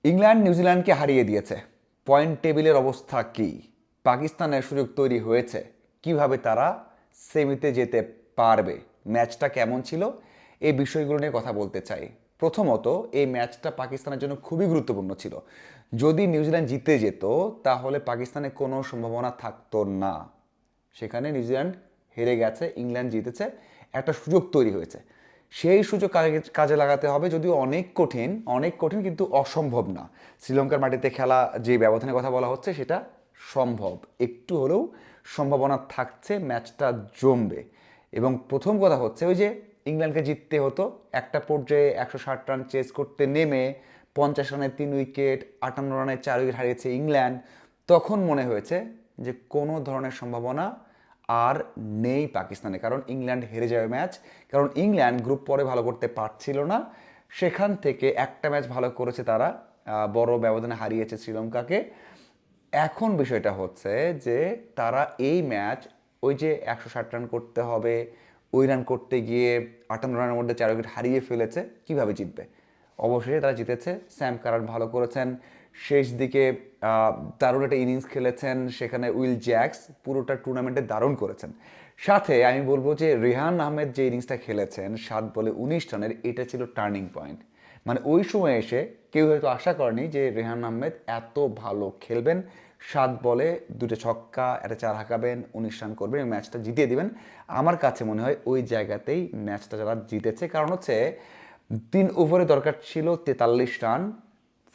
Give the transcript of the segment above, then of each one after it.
England নিউজিল্যান্ডকে হারিয়ে দিয়েছে। পয়েন্ট টেবিলের অবস্থা কি? পাকিস্তানের সুযোগ তৈরি হয়েছে, কিভাবে তারা সেমিতে যেতে পারবে, ম্যাচটা কেমন ছিল, এই বিষয়গুলো নিয়ে কথা বলতে চাই। প্রথমত, এই ম্যাচটা পাকিস্তানের জন্য খুবই গুরুত্বপূর্ণ ছিল। যদি নিউজিল্যান্ড জিতে যেত তাহলে পাকিস্তানের কোনো সম্ভাবনা থাকতো না। সেখানে নিউজিল্যান্ড হেরে গেছে, ইংল্যান্ড জিতেছে, একটা সুযোগ তৈরি হয়েছে। সেই সুযোগ কাজে লাগাতে হবে, যদিও অনেক কঠিন কিন্তু অসম্ভব না। শ্রীলঙ্কার মাটিতে খেলা যে ব্যবধানের কথা বলা হচ্ছে সেটা সম্ভব, একটু হলেও সম্ভাবনা থাকছে, ম্যাচটা জমবে। এবং প্রথম কথা হচ্ছে ওই যে ইংল্যান্ডকে জিততে হতো, একটা পর্যায়ে 160 রান চেস করতে নেমে 50 রানে 3 উইকেট, 58 রানে 4 উইকেট হারিয়েছে ইংল্যান্ড। তখন মনে হয়েছে যে কোনো ধরনের সম্ভাবনা আর নেই পাকিস্তানে, কারণ ইংল্যান্ড হেরে যাবে ম্যাচ। কারণ ইংল্যান্ড গ্রুপ পরে ভালো করতে পারছিল না, সেখান থেকে একটা ম্যাচ ভালো করেছে তারা, বড় ব্যবধানে হারিয়েছে শ্রীলঙ্কাকে। এখন বিষয়টা হচ্ছে যে তারা এই ম্যাচ ওই যে 160 রান করতে হবে, ওই রান করতে গিয়ে 58 রানের মধ্যে 4 উইকেট হারিয়ে ফেলেছে, কিভাবে জিতবে? অবশেষে তারা জিতেছে। স্যাম কারান ভালো করেছেন, শেষ দিকে দারুণ একটা ইনিংস খেলেছেন, সেখানে উইল জ্যাক্স পুরোটা টুর্নামেন্টে দারুণ করেছেন। সাথে আমি বলবো যে রেহান আহমেদ যে ইনিংসটা খেলেছেন 7 বলে 19 রানের, এটা ছিল টার্নিং পয়েন্ট। মানে ওই সময় এসে কেউ হয়তো আশা করেনি যে রেহান আহমেদ এত ভালো খেলবেন, 7 বলে 2 ছক্কা, একটা 4 হাঁকাবেন, 19 রান করবেন এবং ম্যাচটা জিতিয়ে দিবেন। আমার কাছে মনে হয় ওই জায়গাতেই ম্যাচটা যারা জিতেছে, কারণ হচ্ছে 3 ওভারে দরকার ছিল 43 রান,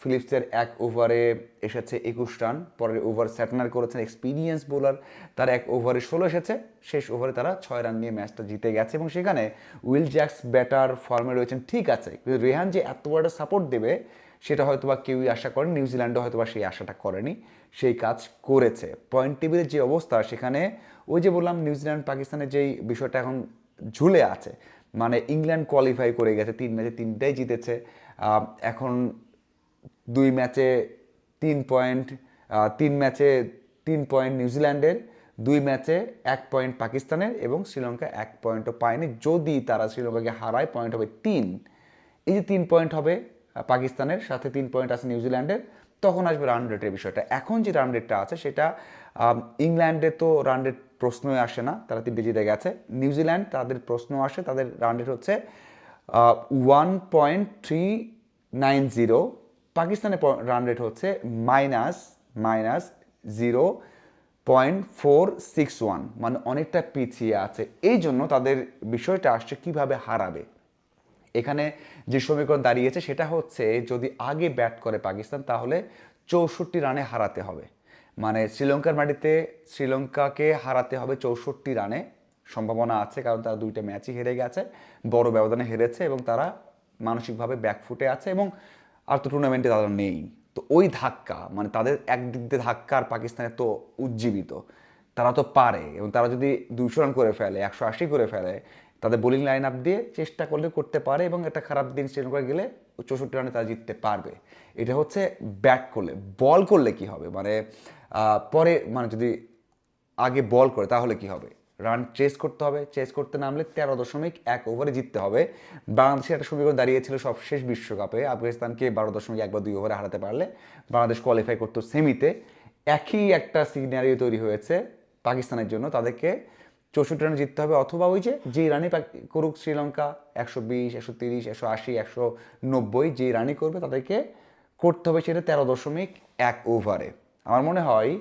ফিলিপসের 1 ওভারে এসেছে 21 রান, পরের ওভার স্যাটনার করেছেন এক্সপিরিয়েন্স বোলার, তার 1 ওভারে 16 এসেছে, শেষ ওভারে তারা 6 রান নিয়ে ম্যাচটা জিতে গেছে। এবং সেখানে উইল জ্যাক্স ব্যাটার ফর্মে রয়েছেন, ঠিক আছে, কিন্তু রেহান যে এত বড় সাপোর্ট দেবে সেটা হয়তো বা কেউই আশা করেনি, নিউজিল্যান্ডও হয়তো বা সেই আশাটা করেনি, সেই কাজ করেছে। পয়েন্ট টেবিলের যে অবস্থা সেখানে ওই যে বললাম নিউজিল্যান্ড পাকিস্তানের যেই বিষয়টা এখন ঝুলে আছে, মানে ইংল্যান্ড কোয়ালিফাই করে গেছে, 3 ম্যাচে 3টাই জিতেছে। এখন 2 ম্যাচে 3 পয়েন্ট, 3 ম্যাচে 3 পয়েন্ট নিউজিল্যান্ডের, 2 ম্যাচে 1 পয়েন্ট পাকিস্তানের, এবং শ্রীলঙ্কা 1 পয়েন্টও পায়নি। যদি তারা শ্রীলঙ্কাকে হারায় পয়েন্ট হবে 3। এই যে 3 পয়েন্ট হবে পাকিস্তানের, সাথে 3 পয়েন্ট আছে নিউজিল্যান্ডের, তখন আসবে রান রেটের বিষয়টা। এখন যে রান রেটটা আছে সেটা ইংল্যান্ডে তো রান রেট প্রশ্নই আসে না, তারা 3টে জিতে গেছে। নিউজিল্যান্ড তাদের প্রশ্ন আসে, তাদের রান রেট হচ্ছে 1.390। পাকিস্তানের রান রেট হচ্ছে মাইনাস মাইনাস 0.461, মানে অনেকটা পিছিয়ে আছে। এই জন্য তাদের বিষয়টা আসছে কিভাবে হারাবে। এখানে যে সমীকরণ দাঁড়িয়েছে সেটা হচ্ছে যদি আগে ব্যাট করে পাকিস্তান তাহলে 64 রানে হারাতে হবে। মানে শ্রীলঙ্কার মাটিতে শ্রীলঙ্কাকে হারাতে হবে 64 রানে, সম্ভাবনা আছে, কারণ তারা 2টা ম্যাচই হেরে গেছে, বড় ব্যবধানে হেরেছে এবং তারা মানসিকভাবে ব্যাকফুটে আছে এবং আর তো টুর্নামেন্টে তারা নেই। তো ওই ধাক্কা, মানে তাদের একদিক দিয়ে ধাক্কা, আর পাকিস্তানের তো উজ্জীবিত, তারা তো পারে, এবং তারা যদি 200 রান করে ফেলে, 180 করে ফেলে, তাদের বোলিং লাইন আপ দিয়ে চেষ্টা করলে করতে পারে, এবং একটা খারাপ দিন শ্রীলঙ্কা গেলে 64 রানে তারা জিততে পারবে। এটা হচ্ছে ব্যাট করলে। বল করলে কি হবে, মানে পরে, মানে যদি আগে বল করে তাহলে কি হবে? রান চেস করতে হবে, চেস করতে নামলে 13.1 ওভারে জিততে হবে। বাংলাদেশের একটা সমীকরণ দাঁড়িয়েছিল সবশেষ বিশ্বকাপে, আফগানিস্তানকে 12.1 বা 2 ওভারে হারাতে পারলে বাংলাদেশ কোয়ালিফাই করতো সেমিতে। একই একটা সিনারিও তৈরি হয়েছে পাকিস্তানের জন্য, তাদেরকে 64 রানে জিততে হবে, অথবা ওই যে যেই রানই করুক শ্রীলঙ্কা, 120, 130, 180, 190, যেই রানই করবে তাদেরকে করতে হবে সেটা 13.1 ওভারে। আমার মনে হয়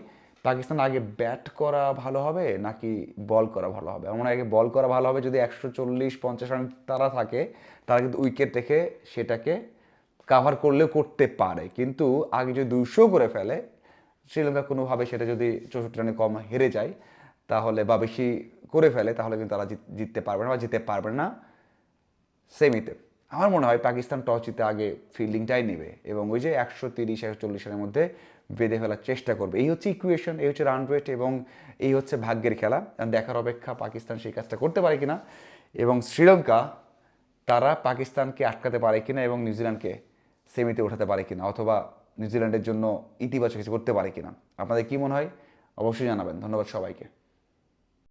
পাকিস্তান আগে ব্যাট করা ভালো হবে নাকি বল করা ভালো হবে? আমার মনে হয় আগে বল করা ভালো হবে। যদি 140-50 রান তারা থাকে, তারা কিন্তু উইকেট রেখে সেটাকে কাভার করলেও করতে পারে, কিন্তু আগে যদি 200 করে ফেলে শ্রীলঙ্কা কোনোভাবে, সেটা যদি 64 রানে কম হেরে যায় তাহলে, বা বেশি করে ফেলে, তাহলে কিন্তু তারা জিততে পারবে না বা জিততে পারবে না সেমিতে। আমার মনে হয় পাকিস্তান টস জিতে আগে ফিল্ডিংটাই নেবে এবং ওই যে 130-140 রানের মধ্যে বেঁধে ফেলার চেষ্টা করবে। এই হচ্ছে ইকুয়েশন, এই হচ্ছে রান রেট, এবং এই হচ্ছে ভাগ্যের খেলা। দেখার অপেক্ষা পাকিস্তান সেই কাজটা করতে পারে কিনা, এবং শ্রীলঙ্কা তারা পাকিস্তানকে আটকাতে পারে কিনা, এবং নিউজিল্যান্ডকে সেমিতে ওঠাতে পারে কিনা, অথবা নিউজিল্যান্ডের জন্য ইতিবাচক কিছু করতে পারে কিনা। আপনাদের কি মনে হয় অবশ্যই জানাবেন। ধন্যবাদ সবাইকে।